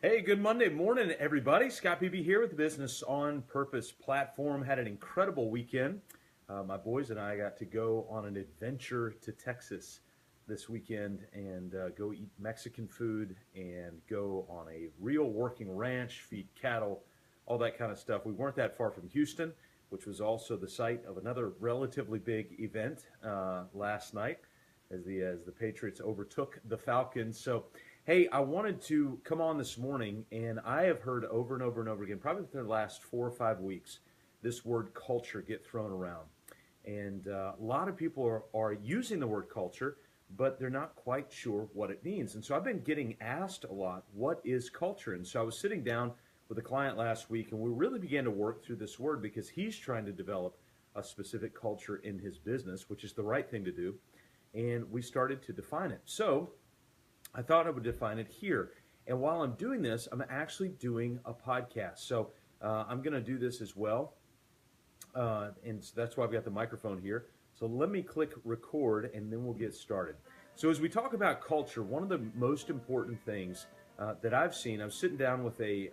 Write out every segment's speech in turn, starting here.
Hey, good Monday morning, everybody. Scott Peavy here with the Business on Purpose platform. Had an incredible weekend. My boys and I got to go on an adventure to Texas this weekend and go eat Mexican food and go on a real working ranch, feed cattle, all that kind of stuff. We weren't that far from Houston, which was also the site of another relatively big event last night as the Patriots overtook the Falcons. So, hey, I wanted to come on this morning, and I have heard over and over and over again, probably within the last 4 or 5 weeks, this word culture get thrown around. And a lot of people are using the word culture, but they're not quite sure what it means. And so I've been getting asked a lot, what is culture? And so I was sitting down with a client last week, and we really began to work through this word because he's trying to develop a specific culture in his business, which is the right thing to do. And we started to define it. So I thought I would define it here. And while I'm doing this, I'm actually doing a podcast. So I'm going to do this as well. And so that's why I've got the microphone here. So let me click record and then we'll get started. So as we talk about culture, one of the most important things that I've seen, I was sitting down with a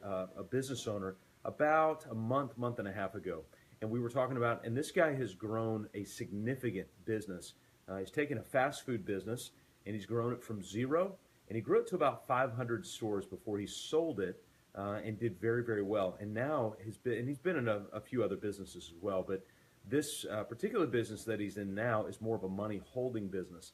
business owner about a month and a half ago. And we were talking about, and this guy has grown a significant business. He's taken a fast food business and he's grown it from zero. And he grew it to about 500 stores before he sold it and did very, very well. And now he's been in a few other businesses as well. But this particular business that he's in now is more of a money holding business.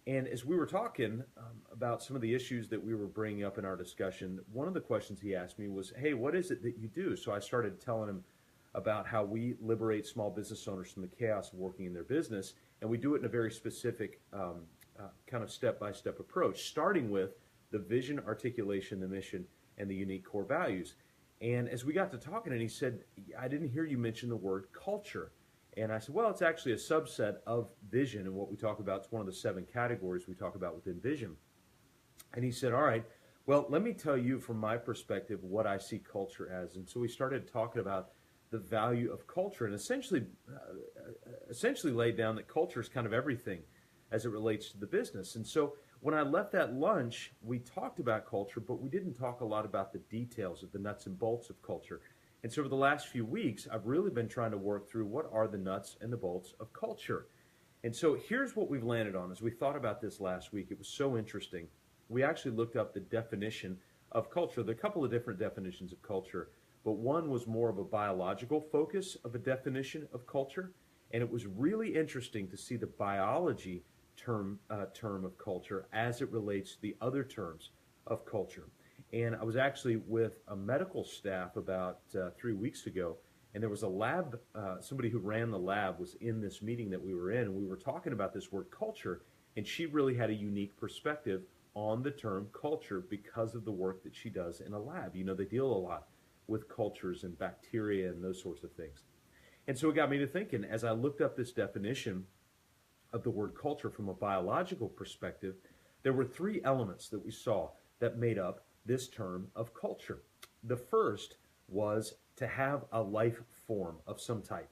And as we were talking about some of the issues that we were bringing up in our discussion, one of the questions he asked me was, hey, what is it that you do? So I started telling him about how we liberate small business owners from the chaos of working in their business. And we do it in a very specific kind of step-by-step approach, starting with the vision, articulation, the mission, and the unique core values. And as we got to talking, and he said, I didn't hear you mention the word culture. And I said, well, it's actually a subset of vision, and what we talk about is one of the 7 categories we talk about within vision. And he said, all right, well, let me tell you from my perspective what I see culture as. And so we started talking about the value of culture and essentially laid down that culture is kind of everything as it relates to the business. And so when I left that lunch, we talked about culture, but we didn't talk a lot about the details of the nuts and bolts of culture. And so over the last few weeks, I've really been trying to work through what are the nuts and the bolts of culture. And so here's what we've landed on. As we thought about this last week, it was so interesting. We actually looked up the definition of culture. There are a couple of different definitions of culture, but one was more of a biological focus of a definition of culture. And it was really interesting to see the biology term of culture as it relates to the other terms of culture. And I was actually with a medical staff about 3 weeks ago, and there was a lab, somebody who ran the lab was in this meeting that we were in, and we were talking about this word culture, and she really had a unique perspective on the term culture because of the work that she does in a lab. You know, they deal a lot with cultures and bacteria and those sorts of things. And so it got me to thinking, as I looked up this definition of the word culture from a biological perspective, there were 3 elements that we saw that made up this term of culture. The first was to have a life form of some type.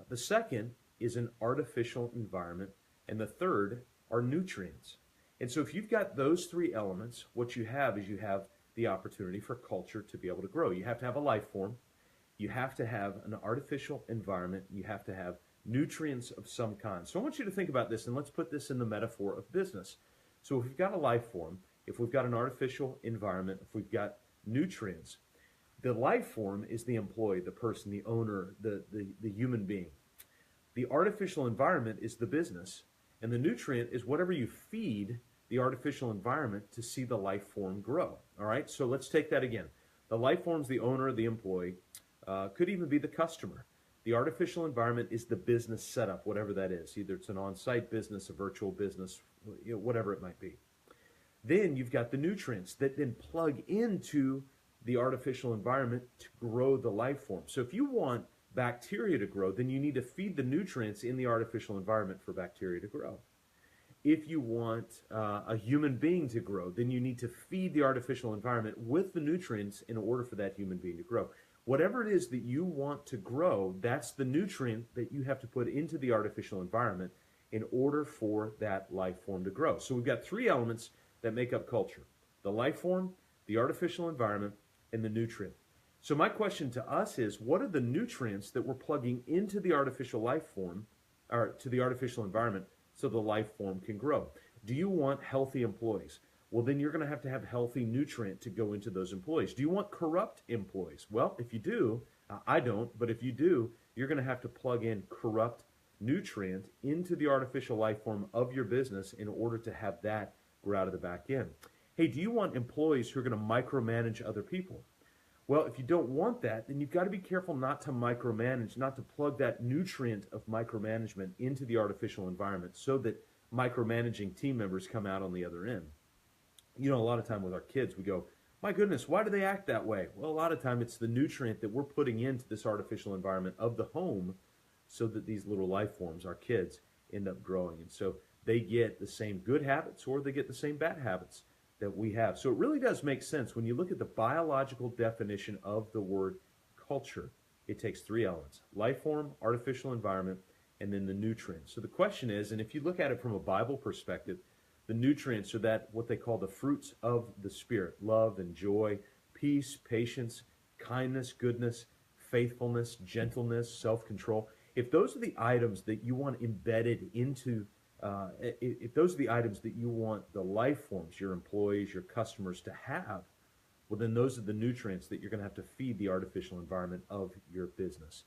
The second is an artificial environment. And the third are nutrients. And so if you've got those 3 elements, what you have is you have the opportunity for culture to be able to grow. You have to have a life form. You have to have an artificial environment. You have to have nutrients of some kind. So I want you to think about this, and let's put this in the metaphor of business. So if we've got a life form, if we've got an artificial environment, if we've got nutrients, the life form is the employee, the person, the owner, the human being. The artificial environment is the business, and the nutrient is whatever you feed the artificial environment to see the life form grow. All right, so let's take that again. The life form is the owner, the employee, could even be the customer. The artificial environment is the business setup, whatever that is. Either it's an on-site business, a virtual business, whatever it might be. Then you've got the nutrients that then plug into the artificial environment to grow the life form. So if you want bacteria to grow, then you need to feed the nutrients in the artificial environment for bacteria to grow. If you want a human being to grow, then you need to feed the artificial environment with the nutrients in order for that human being to grow. Whatever it is that you want to grow, that's the nutrient that you have to put into the artificial environment in order for that life form to grow. So we've got 3 elements that make up culture: the life form, the artificial environment, and the nutrient. So my question to us is, what are the nutrients that we're plugging into the artificial life form, or to the artificial environment, so the life form can grow? Do you want healthy employees? Well, then you're going to have healthy nutrient to go into those employees. Do you want corrupt employees? Well, if you do, I don't, but if you do, you're going to have to plug in corrupt nutrient into the artificial life form of your business in order to have that grow out of the back end. Hey, do you want employees who are going to micromanage other people? Well, if you don't want that, then you've got to be careful not to micromanage, not to plug that nutrient of micromanagement into the artificial environment so that micromanaging team members come out on the other end. You know, a lot of time with our kids, we go, my goodness, why do they act that way? Well, a lot of time it's the nutrient that we're putting into this artificial environment of the home so that these little life forms, our kids, end up growing. And so they get the same good habits or they get the same bad habits that we have. So it really does make sense when you look at the biological definition of the word culture. It takes three elements: life form, artificial environment, and then the nutrients. So the question is, and if you look at it from a Bible perspective, the nutrients are that what they call the fruits of the Spirit: love and joy, peace, patience, kindness, goodness, faithfulness, gentleness, self-control. If those are the items that you want embedded into if those are the items that you want the life forms, your employees, your customers to have, well, then those are the nutrients that you're going to have to feed the artificial environment of your business.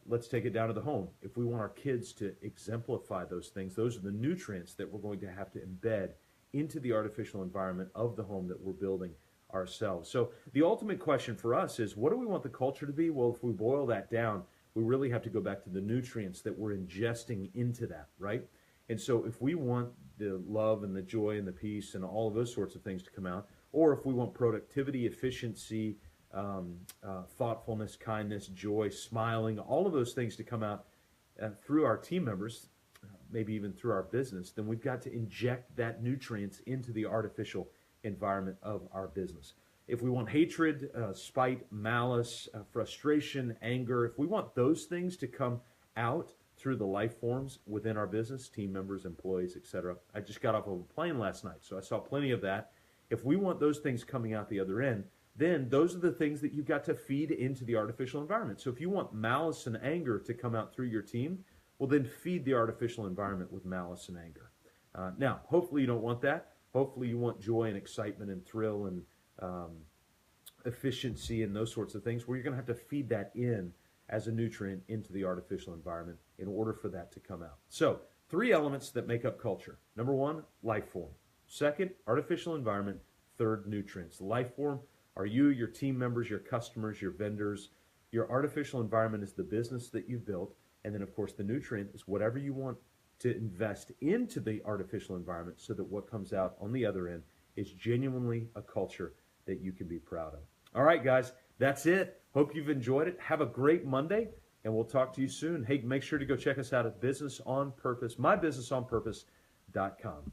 Let's take it down to the home. If we want our kids to exemplify those things, those are the nutrients that we're going to have to embed into the artificial environment of the home that we're building ourselves. So the ultimate question for us is, what do we want the culture to be? Well, if we boil that down, we really have to go back to the nutrients that we're ingesting into that, right? And so if we want the love and the joy and the peace and all of those sorts of things to come out, or if we want productivity, efficiency, thoughtfulness, kindness, joy, smiling, all of those things to come out through our team members, maybe even through our business, then we've got to inject that nutrients into the artificial environment of our business. If we want hatred, spite, malice, frustration, anger, if we want those things to come out through the life forms within our business, team members, employees, etc. I just got off of a plane last night, so I saw plenty of that. If we want those things coming out the other end, then those are the things that you've got to feed into the artificial environment. So if you want malice and anger to come out through your team, well, then feed the artificial environment with malice and anger. Now, hopefully you don't want that. Hopefully you want joy and excitement and thrill and efficiency and those sorts of things, where you're going to have to feed that in as a nutrient into the artificial environment in order for that to come out. So, three elements that make up culture. Number one, life form. Second, artificial environment. Third, nutrients. Life form are you, your team members, your customers, your vendors. Your artificial environment is the business that you've built. And then, of course, the nutrient is whatever you want to invest into the artificial environment so that what comes out on the other end is genuinely a culture that you can be proud of. All right, guys, that's it. Hope you've enjoyed it. Have a great Monday, and we'll talk to you soon. Hey, make sure to go check us out at Business on Purpose, mybusinessonpurpose.com.